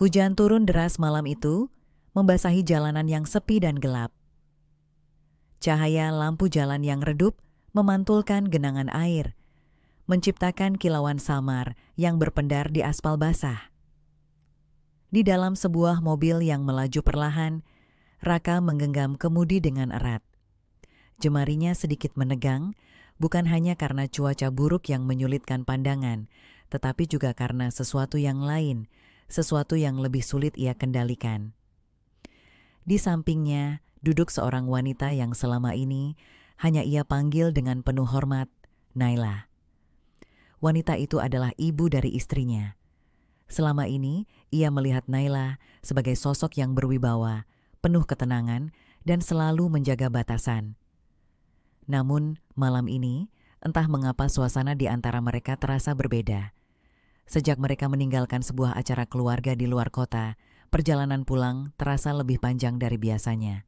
Hujan turun deras malam itu, membasahi jalanan yang sepi dan gelap. Cahaya lampu jalan yang redup memantulkan genangan air, menciptakan kilauan samar yang berpendar di aspal basah. Di dalam sebuah mobil yang melaju perlahan, Raka menggenggam kemudi dengan erat. Jemarinya sedikit menegang, bukan hanya karena cuaca buruk yang menyulitkan pandangan, tetapi juga karena sesuatu yang lain, sesuatu yang lebih sulit ia kendalikan. Di sampingnya duduk seorang wanita yang selama ini hanya ia panggil dengan penuh hormat, Naila. Wanita itu adalah ibu dari istrinya. Selama ini ia melihat Naila sebagai sosok yang berwibawa, penuh ketenangan, dan selalu menjaga batasan. Namun malam ini, entah mengapa suasana di antara mereka terasa berbeda. Sejak mereka meninggalkan sebuah acara keluarga di luar kota, perjalanan pulang terasa lebih panjang dari biasanya.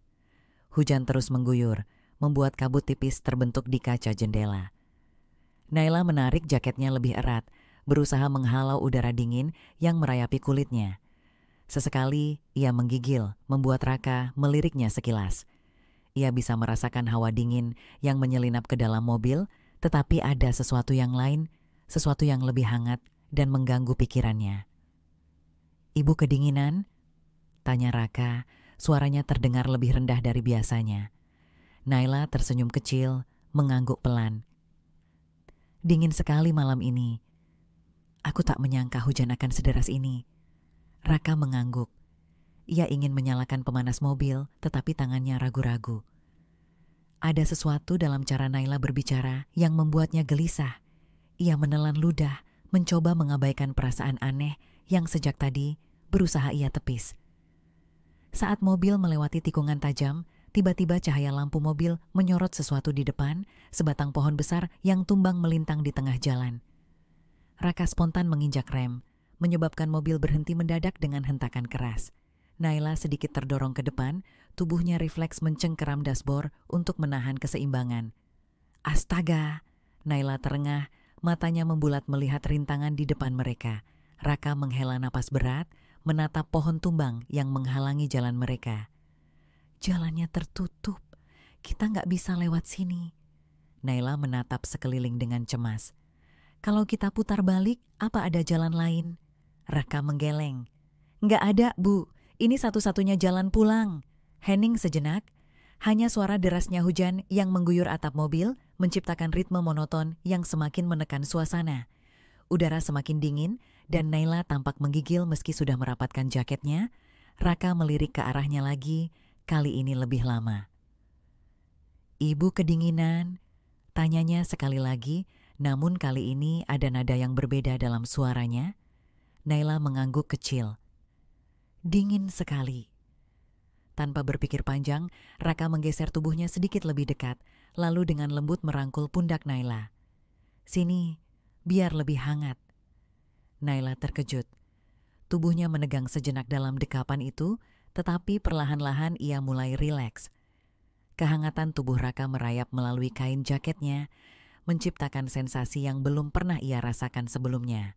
Hujan terus mengguyur, membuat kabut tipis terbentuk di kaca jendela. Naila menarik jaketnya lebih erat, berusaha menghalau udara dingin yang merayapi kulitnya. Sesekali ia menggigil, membuat Raka meliriknya sekilas. Ia bisa merasakan hawa dingin yang menyelinap ke dalam mobil, tetapi ada sesuatu yang lain, sesuatu yang lebih hangat dan mengganggu pikirannya. "Ibu kedinginan?" tanya Raka, suaranya terdengar lebih rendah dari biasanya. Naila tersenyum kecil, mengangguk pelan. "Dingin sekali malam ini. Aku tak menyangka hujan akan sederas ini." Raka mengangguk. Ia ingin menyalakan pemanas mobil, tetapi tangannya ragu-ragu. Ada sesuatu dalam cara Naila berbicara yang membuatnya gelisah. Ia menelan ludah, mencoba mengabaikan perasaan aneh yang sejak tadi berusaha ia tepis. Saat mobil melewati tikungan tajam, tiba-tiba cahaya lampu mobil menyorot sesuatu di depan, sebatang pohon besar yang tumbang melintang di tengah jalan. Raka spontan menginjak rem, menyebabkan mobil berhenti mendadak dengan hentakan keras. Naila sedikit terdorong ke depan, tubuhnya refleks mencengkeram dashboard untuk menahan keseimbangan. "Astaga!" Naila terengah, matanya membulat melihat rintangan di depan mereka. Raka menghela napas berat, menatap pohon tumbang yang menghalangi jalan mereka. "Jalannya tertutup, kita nggak bisa lewat sini." Naila menatap sekeliling dengan cemas. "Kalau kita putar balik, apa ada jalan lain?" Raka menggeleng. "Nggak ada, Bu. Ini satu-satunya jalan pulang." Hening sejenak. Hanya suara derasnya hujan yang mengguyur atap mobil menciptakan ritme monoton yang semakin menekan suasana. Udara semakin dingin dan Naila tampak menggigil meski sudah merapatkan jaketnya. Raka melirik ke arahnya lagi, kali ini lebih lama. "Ibu kedinginan?" tanyanya sekali lagi, namun kali ini ada nada yang berbeda dalam suaranya. Naila mengangguk kecil. "Dingin sekali." Tanpa berpikir panjang, Raka menggeser tubuhnya sedikit lebih dekat, lalu dengan lembut merangkul pundak Naila. "Sini, biar lebih hangat." Naila terkejut. Tubuhnya menegang sejenak dalam dekapan itu, tetapi perlahan-lahan ia mulai rileks. Kehangatan tubuh Raka merayap melalui kain jaketnya, menciptakan sensasi yang belum pernah ia rasakan sebelumnya.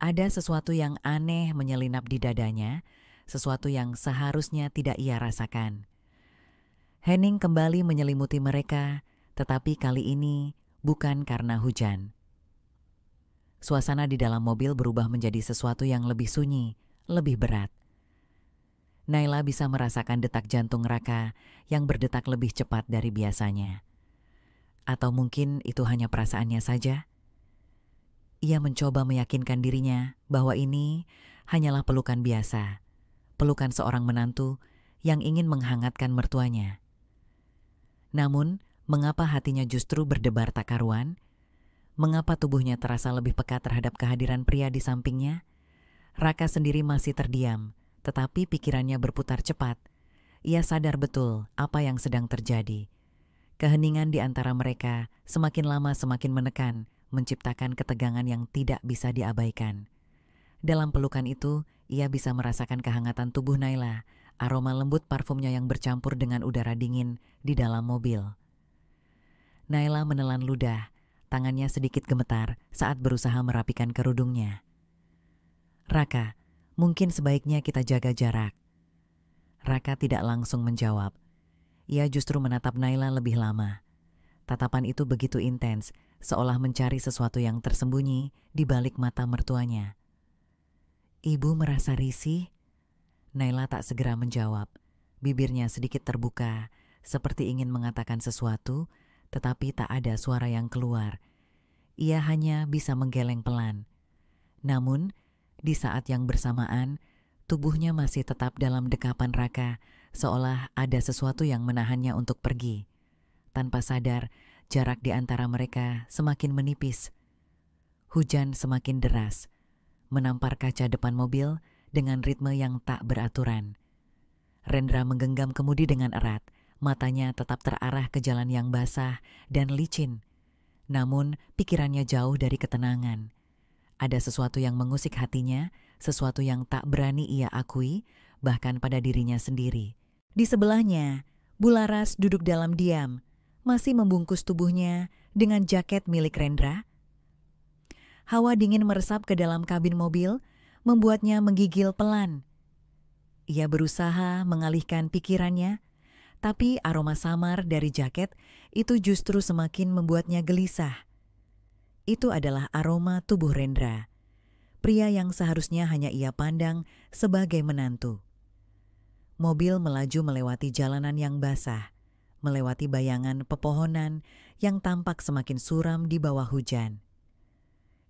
Ada sesuatu yang aneh menyelinap di dadanya, sesuatu yang seharusnya tidak ia rasakan. Hening kembali menyelimuti mereka, tetapi kali ini bukan karena hujan. Suasana di dalam mobil berubah menjadi sesuatu yang lebih sunyi, lebih berat. Naila bisa merasakan detak jantung Raka yang berdetak lebih cepat dari biasanya. Atau mungkin itu hanya perasaannya saja? Ia mencoba meyakinkan dirinya bahwa ini hanyalah pelukan biasa, pelukan seorang menantu yang ingin menghangatkan mertuanya. Namun, mengapa hatinya justru berdebar tak karuan? Mengapa tubuhnya terasa lebih peka terhadap kehadiran pria di sampingnya? Raka sendiri masih terdiam, tetapi pikirannya berputar cepat. Ia sadar betul apa yang sedang terjadi. Keheningan di antara mereka semakin lama semakin menekan, menciptakan ketegangan yang tidak bisa diabaikan. Dalam pelukan itu, ia bisa merasakan kehangatan tubuh Naila, aroma lembut parfumnya yang bercampur dengan udara dingin di dalam mobil. Naila menelan ludah, tangannya sedikit gemetar saat berusaha merapikan kerudungnya. "Raka, Mungkin sebaiknya kita jaga jarak. Raka tidak langsung menjawab. Ia justru menatap Naila lebih lama. Tatapan itu begitu intens, seolah mencari sesuatu yang tersembunyi di balik mata mertuanya. Ibu merasa risih? Naila tak segera menjawab. Bibirnya sedikit terbuka, seperti ingin mengatakan sesuatu, tetapi tak ada suara yang keluar. Ia hanya bisa menggeleng pelan. Namun, di saat yang bersamaan, tubuhnya masih tetap dalam dekapan Raka, seolah ada sesuatu yang menahannya untuk pergi. Tanpa sadar, jarak di antara mereka semakin menipis. Hujan semakin deras, menampar kaca depan mobil dengan ritme yang tak beraturan. Rendra menggenggam kemudi dengan erat, matanya tetap terarah ke jalan yang basah dan licin. Namun, pikirannya jauh dari ketenangan. Ada sesuatu yang mengusik hatinya, sesuatu yang tak berani ia akui, bahkan pada dirinya sendiri. Di sebelahnya, Bularas duduk dalam diam, masih membungkus tubuhnya dengan jaket milik Rendra. Hawa dingin meresap ke dalam kabin mobil, membuatnya menggigil pelan. Ia berusaha mengalihkan pikirannya, tapi aroma samar dari jaket itu justru semakin membuatnya gelisah. Itu adalah aroma tubuh Rendra, pria yang seharusnya hanya ia pandang sebagai menantu. Mobil melaju melewati jalanan yang basah, melewati bayangan pepohonan yang tampak semakin suram di bawah hujan.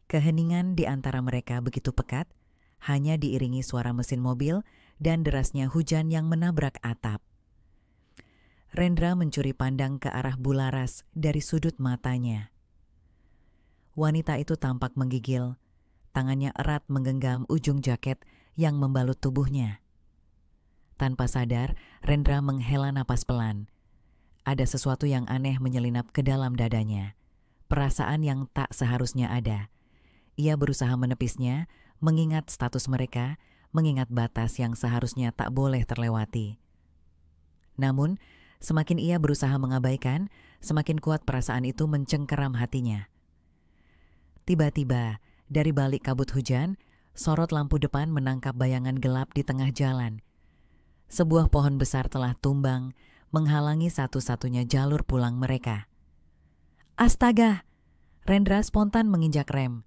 Keheningan di antara mereka begitu pekat, hanya diiringi suara mesin mobil dan derasnya hujan yang menabrak atap. Rendra mencuri pandang ke arah Bularas dari sudut matanya. Wanita itu tampak menggigil, tangannya erat menggenggam ujung jaket yang membalut tubuhnya. Tanpa sadar, Rendra menghela napas pelan. Ada sesuatu yang aneh menyelinap ke dalam dadanya. Perasaan yang tak seharusnya ada. Ia berusaha menepisnya, mengingat status mereka, mengingat batas yang seharusnya tak boleh terlewati. Namun, semakin ia berusaha mengabaikan, semakin kuat perasaan itu mencengkeram hatinya. Tiba-tiba, dari balik kabut hujan, sorot lampu depan menangkap bayangan gelap di tengah jalan. Sebuah pohon besar telah tumbang, menghalangi satu-satunya jalur pulang mereka. Astaga! Rendra spontan menginjak rem.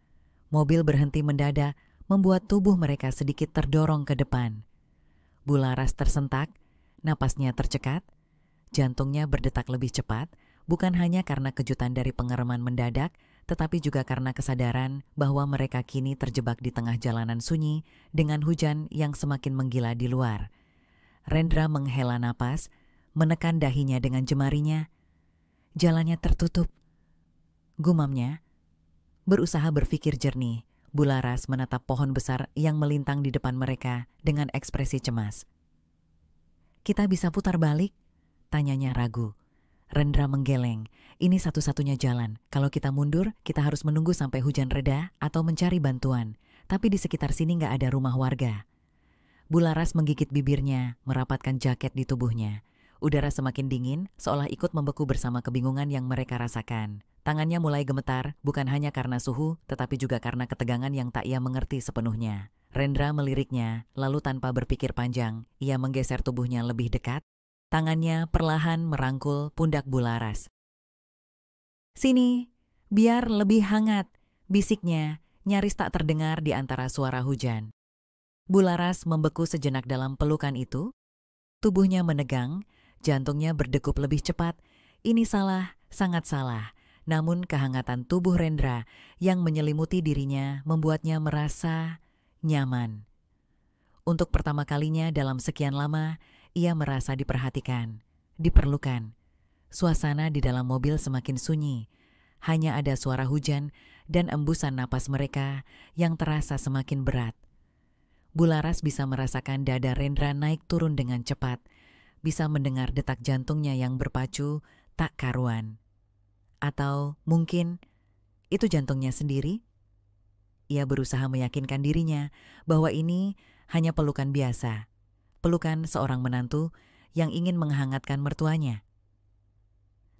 Mobil berhenti mendadak, membuat tubuh mereka sedikit terdorong ke depan. Bularas tersentak, napasnya tercekat, jantungnya berdetak lebih cepat, bukan hanya karena kejutan dari pengereman mendadak, tetapi juga karena kesadaran bahwa mereka kini terjebak di tengah jalanan sunyi dengan hujan yang semakin menggila di luar. Rendra menghela napas, menekan dahinya dengan jemarinya. Jalannya tertutup. Gumamnya. Berusaha berpikir jernih, Bularas menatap pohon besar yang melintang di depan mereka dengan ekspresi cemas. "Kita bisa putar balik?" tanyanya ragu. Rendra menggeleng. Ini satu-satunya jalan. Kalau kita mundur, kita harus menunggu sampai hujan reda atau mencari bantuan. Tapi di sekitar sini nggak ada rumah warga. Bularas menggigit bibirnya, merapatkan jaket di tubuhnya. Udara semakin dingin, seolah ikut membeku bersama kebingungan yang mereka rasakan. Tangannya mulai gemetar, bukan hanya karena suhu, tetapi juga karena ketegangan yang tak ia mengerti sepenuhnya. Rendra meliriknya, lalu tanpa berpikir panjang, ia menggeser tubuhnya lebih dekat. Tangannya perlahan merangkul pundak Bularas. "Sini, biar lebih hangat," bisiknya, nyaris tak terdengar di antara suara hujan. Bularas membeku sejenak dalam pelukan itu. Tubuhnya menegang, jantungnya berdegup lebih cepat. Ini salah, sangat salah. Namun kehangatan tubuh Rendra yang menyelimuti dirinya membuatnya merasa nyaman. Untuk pertama kalinya dalam sekian lama, ia merasa diperhatikan, diperlukan. Suasana di dalam mobil semakin sunyi. Hanya ada suara hujan dan embusan napas mereka yang terasa semakin berat. Bularas bisa merasakan dada Rendra naik turun dengan cepat, bisa mendengar detak jantungnya yang berpacu tak karuan. Atau mungkin itu jantungnya sendiri? Ia berusaha meyakinkan dirinya bahwa ini hanya pelukan biasa. Pelukan seorang menantu yang ingin menghangatkan mertuanya.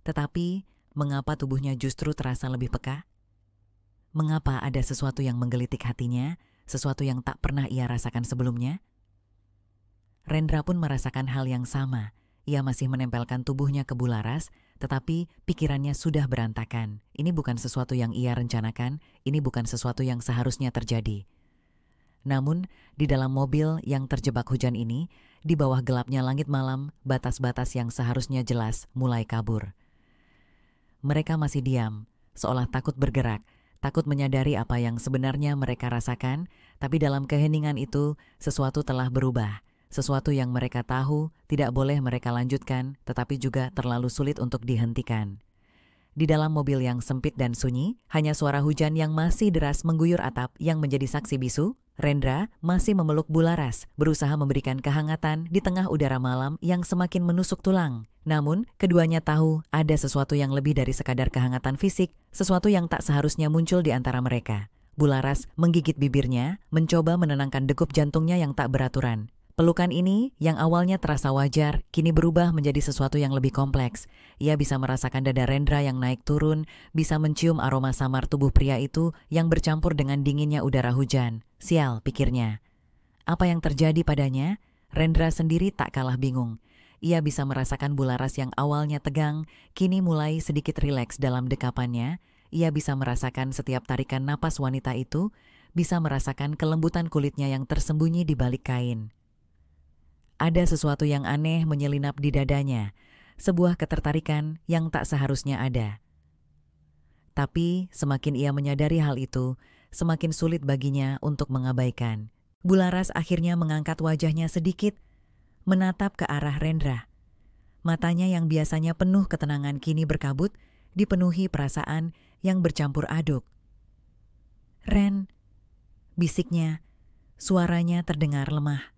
Tetapi, mengapa tubuhnya justru terasa lebih peka? Mengapa ada sesuatu yang menggelitik hatinya, sesuatu yang tak pernah ia rasakan sebelumnya. Rendra pun merasakan hal yang sama. Ia masih menempelkan tubuhnya ke Bularas, tetapi pikirannya sudah berantakan. Ini bukan sesuatu yang ia rencanakan, ini bukan sesuatu yang seharusnya terjadi. Namun, di dalam mobil yang terjebak hujan ini, di bawah gelapnya langit malam, batas-batas yang seharusnya jelas mulai kabur. Mereka masih diam, seolah takut bergerak, takut menyadari apa yang sebenarnya mereka rasakan, tapi dalam keheningan itu, sesuatu telah berubah. Sesuatu yang mereka tahu tidak boleh mereka lanjutkan, tetapi juga terlalu sulit untuk dihentikan. Di dalam mobil yang sempit dan sunyi, hanya suara hujan yang masih deras mengguyur atap yang menjadi saksi bisu. Rendra masih memeluk Bularas, berusaha memberikan kehangatan di tengah udara malam yang semakin menusuk tulang. Namun, keduanya tahu ada sesuatu yang lebih dari sekadar kehangatan fisik, sesuatu yang tak seharusnya muncul di antara mereka. Bularas menggigit bibirnya, mencoba menenangkan degup jantungnya yang tak beraturan. Pelukan ini, yang awalnya terasa wajar, kini berubah menjadi sesuatu yang lebih kompleks. Ia bisa merasakan dada Rendra yang naik turun, bisa mencium aroma samar tubuh pria itu yang bercampur dengan dinginnya udara hujan. Sial, pikirnya. Apa yang terjadi padanya? Rendra sendiri tak kalah bingung. Ia bisa merasakan Bularas yang awalnya tegang, kini mulai sedikit rileks dalam dekapannya. Ia bisa merasakan setiap tarikan napas wanita itu, bisa merasakan kelembutan kulitnya yang tersembunyi di balik kain. Ada sesuatu yang aneh menyelinap di dadanya, sebuah ketertarikan yang tak seharusnya ada. Tapi semakin ia menyadari hal itu, semakin sulit baginya untuk mengabaikan. Bularas akhirnya mengangkat wajahnya sedikit, menatap ke arah Rendra. Matanya yang biasanya penuh ketenangan kini berkabut, dipenuhi perasaan yang bercampur aduk. "Ren," bisiknya, suaranya terdengar lemah.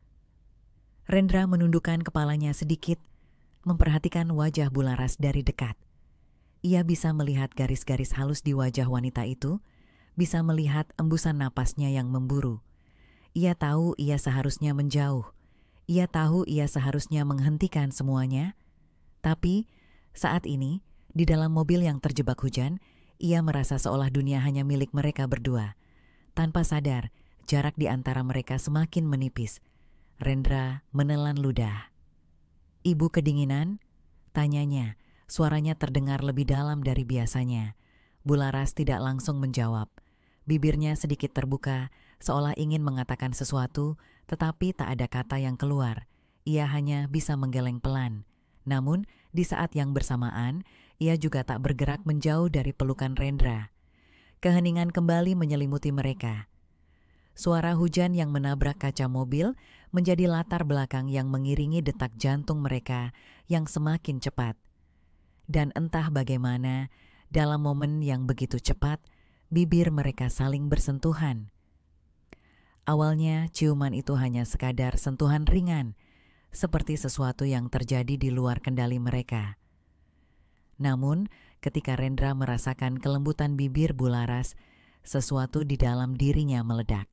Rendra menundukkan kepalanya sedikit, memperhatikan wajah Bularas dari dekat. Ia bisa melihat garis-garis halus di wajah wanita itu, bisa melihat embusan napasnya yang memburu. Ia tahu ia seharusnya menjauh. Ia tahu ia seharusnya menghentikan semuanya. Tapi saat ini, di dalam mobil yang terjebak hujan, ia merasa seolah dunia hanya milik mereka berdua. Tanpa sadar, jarak di antara mereka semakin menipis. Rendra menelan ludah. "Ibu kedinginan?" tanyanya. Suaranya terdengar lebih dalam dari biasanya. Bularas tidak langsung menjawab. Bibirnya sedikit terbuka, seolah ingin mengatakan sesuatu, tetapi tak ada kata yang keluar. Ia hanya bisa menggeleng pelan. Namun, di saat yang bersamaan, ia juga tak bergerak menjauh dari pelukan Rendra. Keheningan kembali menyelimuti mereka. Suara hujan yang menabrak kaca mobil menjadi latar belakang yang mengiringi detak jantung mereka yang semakin cepat. Dan entah bagaimana, dalam momen yang begitu cepat, bibir mereka saling bersentuhan. Awalnya, ciuman itu hanya sekadar sentuhan ringan, seperti sesuatu yang terjadi di luar kendali mereka. Namun, ketika Rendra merasakan kelembutan bibir Bularas, sesuatu di dalam dirinya meledak.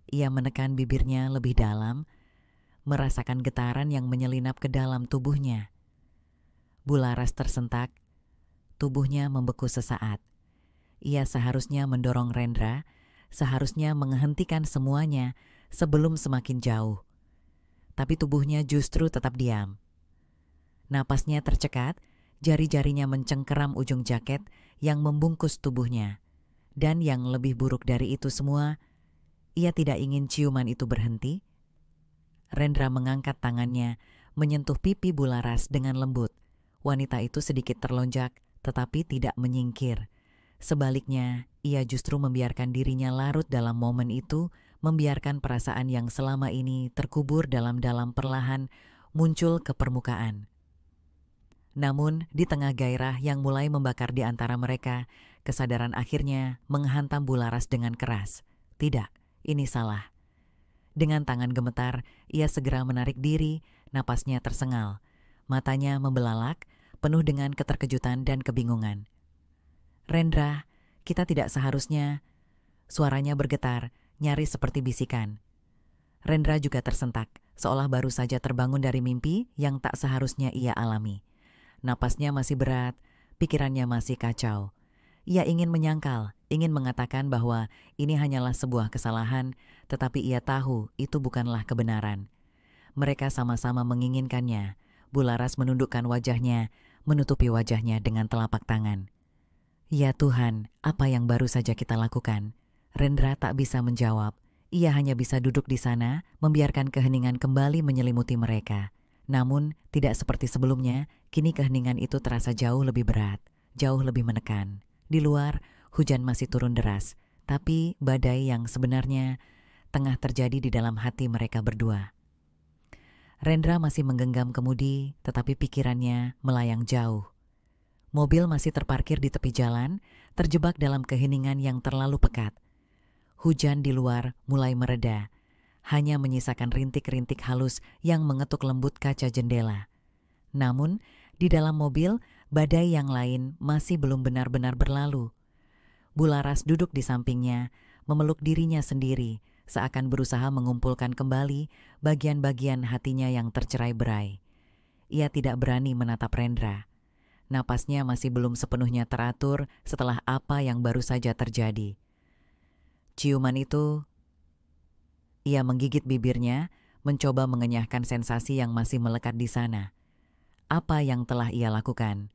Ia menekan bibirnya lebih dalam, merasakan getaran yang menyelinap ke dalam tubuhnya. Bularas tersentak, tubuhnya membeku sesaat. Ia seharusnya mendorong Rendra, seharusnya menghentikan semuanya sebelum semakin jauh. Tapi tubuhnya justru tetap diam. Napasnya tercekat, jari-jarinya mencengkeram ujung jaket yang membungkus tubuhnya. Dan yang lebih buruk dari itu semua, ia tidak ingin ciuman itu berhenti. Rendra mengangkat tangannya, menyentuh pipi Bularas dengan lembut. Wanita itu sedikit terlonjak, tetapi tidak menyingkir. Sebaliknya, ia justru membiarkan dirinya larut dalam momen itu, membiarkan perasaan yang selama ini terkubur dalam-dalam perlahan muncul ke permukaan. Namun, di tengah gairah yang mulai membakar di antara mereka, kesadaran akhirnya menghantam Bularas dengan keras. Tidak, ini salah. Dengan tangan gemetar, ia segera menarik diri, napasnya tersengal. Matanya membelalak, penuh dengan keterkejutan dan kebingungan. "Rendra, kita tidak seharusnya..." Suaranya bergetar, nyaris seperti bisikan. Rendra juga tersentak, seolah baru saja terbangun dari mimpi yang tak seharusnya ia alami. Napasnya masih berat, pikirannya masih kacau. Ia ingin menyangkal, ingin mengatakan bahwa ini hanyalah sebuah kesalahan, tetapi ia tahu itu bukanlah kebenaran. Mereka sama-sama menginginkannya. Bularas menundukkan wajahnya, menutupi wajahnya dengan telapak tangan. Ya Tuhan, apa yang baru saja kita lakukan? Rendra tak bisa menjawab. Ia hanya bisa duduk di sana, membiarkan keheningan kembali menyelimuti mereka. Namun, tidak seperti sebelumnya, kini keheningan itu terasa jauh lebih berat, jauh lebih menekan. Di luar, hujan masih turun deras, tapi badai yang sebenarnya tengah terjadi di dalam hati mereka berdua. Rendra masih menggenggam kemudi, tetapi pikirannya melayang jauh. Mobil masih terparkir di tepi jalan, terjebak dalam keheningan yang terlalu pekat. Hujan di luar mulai mereda, hanya menyisakan rintik-rintik halus yang mengetuk lembut kaca jendela. Namun, di dalam mobil, badai yang lain masih belum benar-benar berlalu. Bularas duduk di sampingnya, memeluk dirinya sendiri, seakan berusaha mengumpulkan kembali bagian-bagian hatinya yang tercerai-berai. Ia tidak berani menatap Rendra. Napasnya masih belum sepenuhnya teratur setelah apa yang baru saja terjadi. Ciuman itu, ia menggigit bibirnya, mencoba mengenyahkan sensasi yang masih melekat di sana. Apa yang telah ia lakukan?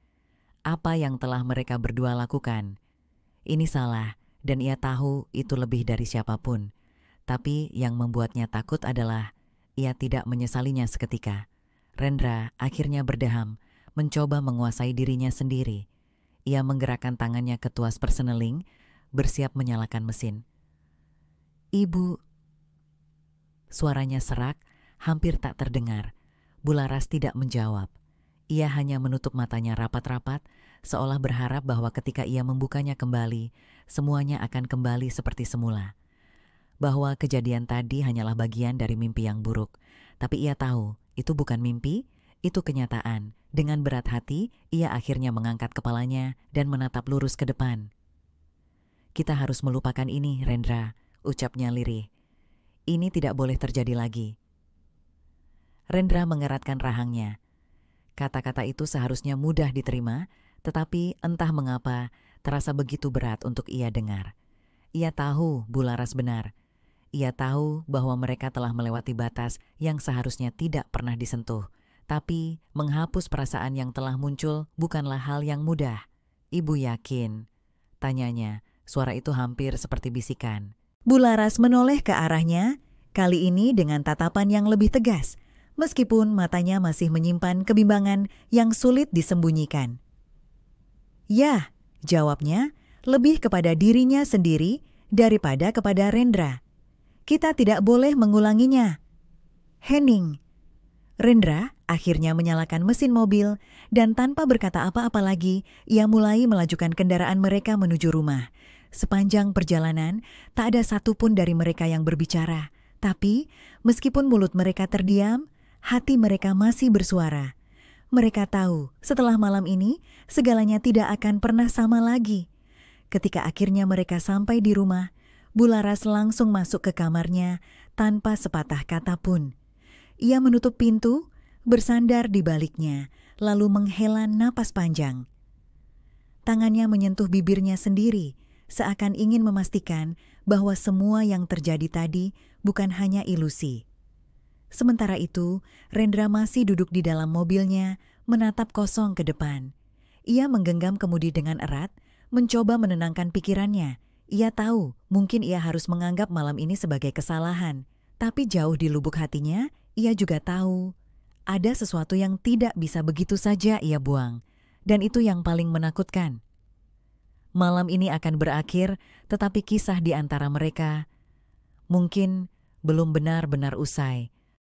Apa yang telah mereka berdua lakukan? Ini salah, dan ia tahu itu lebih dari siapapun. Tapi yang membuatnya takut adalah ia tidak menyesalinya seketika. Rendra akhirnya berdeham, mencoba menguasai dirinya sendiri. Ia menggerakkan tangannya ke tuas perseneling, bersiap menyalakan mesin. "Ibu," suaranya serak, hampir tak terdengar. Bularas tidak menjawab. Ia hanya menutup matanya rapat-rapat, seolah berharap bahwa ketika ia membukanya kembali, semuanya akan kembali seperti semula. Bahwa kejadian tadi hanyalah bagian dari mimpi yang buruk. Tapi ia tahu, itu bukan mimpi, itu kenyataan. Dengan berat hati, ia akhirnya mengangkat kepalanya dan menatap lurus ke depan. "Kita harus melupakan ini, Rendra," ucapnya lirih. "Ini tidak boleh terjadi lagi." Rendra mengeratkan rahangnya. Kata-kata itu seharusnya mudah diterima, tetapi entah mengapa terasa begitu berat untuk ia dengar. Ia tahu Bularas benar. Ia tahu bahwa mereka telah melewati batas yang seharusnya tidak pernah disentuh. Tapi menghapus perasaan yang telah muncul bukanlah hal yang mudah. "Ibu yakin?" tanyanya. Suara itu hampir seperti bisikan. Bularas menoleh ke arahnya, kali ini dengan tatapan yang lebih tegas. Meskipun matanya masih menyimpan kebimbangan yang sulit disembunyikan. "Ya," jawabnya, lebih kepada dirinya sendiri daripada kepada Rendra. "Kita tidak boleh mengulanginya." "Henning." Rendra akhirnya menyalakan mesin mobil dan tanpa berkata apa-apa lagi, ia mulai melajukan kendaraan mereka menuju rumah. Sepanjang perjalanan, tak ada satupun dari mereka yang berbicara. Tapi, meskipun mulut mereka terdiam, hati mereka masih bersuara. Mereka tahu setelah malam ini segalanya tidak akan pernah sama lagi. Ketika akhirnya mereka sampai di rumah, Bularas langsung masuk ke kamarnya tanpa sepatah kata pun. Ia menutup pintu, bersandar di baliknya, lalu menghela napas panjang. Tangannya menyentuh bibirnya sendiri, seakan ingin memastikan bahwa semua yang terjadi tadi bukan hanya ilusi. Sementara itu, Rendra masih duduk di dalam mobilnya, menatap kosong ke depan. Ia menggenggam kemudi dengan erat, mencoba menenangkan pikirannya. Ia tahu mungkin ia harus menganggap malam ini sebagai kesalahan. Tapi jauh di lubuk hatinya, ia juga tahu ada sesuatu yang tidak bisa begitu saja ia buang. Dan itu yang paling menakutkan. Malam ini akan berakhir, tetapi kisah di antara mereka mungkin belum benar-benar usai.